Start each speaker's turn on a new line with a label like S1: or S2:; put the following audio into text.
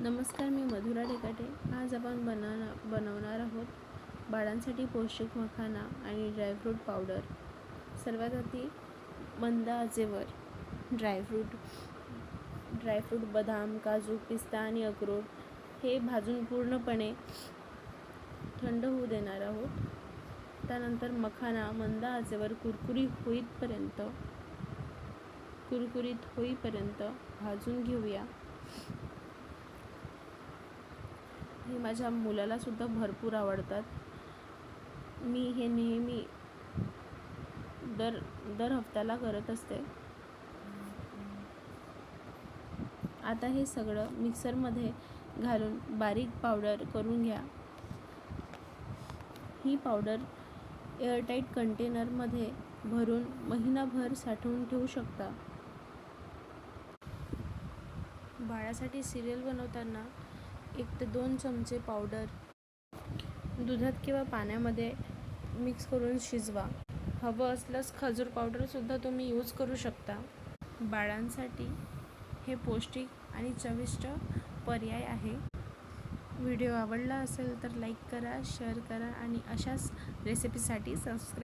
S1: नमस्कार, मी मधुरा डेकाटे. आज आपण बनवणार आहोत बाळांसाठी पौष्टिक मखाना आणि ड्रायफ्रूट पावडर. सर्वात आधी मंद आचेवर ड्रायफ्रूट बदाम, काजू, पिस्ता आणि अक्रोड हे भाजून पूर्णपणे थंड होऊ देणार आहोत. त्यानंतर मखाना मंद आचेवर कुरकुरीत होईपर्यंत भाजून घेऊया. हे माझ्या मुलाला सुद्धा भरपूर आवडतात. मी हे नेहमी दर हफ्त्याला करत असते. आता हे सगळं मिक्सरमध्ये घालून बारीक पावडर करून घ्या. ही पावडर एअरटाईट कंटेनरमध्ये भरून महिनाभर साठवून ठेवू शकता. बाळासाठी सिरियल बनवताना 1 ते 2 चमचे पावडर दुधात किंवा पाण्यामध्ये मिक्स करून शिजवा. हवं असल्यास खजूर पावडरसुद्धा तुम्ही यूज करू शकता. बाळांसाठी हे पौष्टिक आणि चविष्ट पर्याय आहे. व्हिडिओ आवडला असेल तर लाईक करा, शेअर करा आणि अशाच रेसिपीसाठी सबस्क्राईब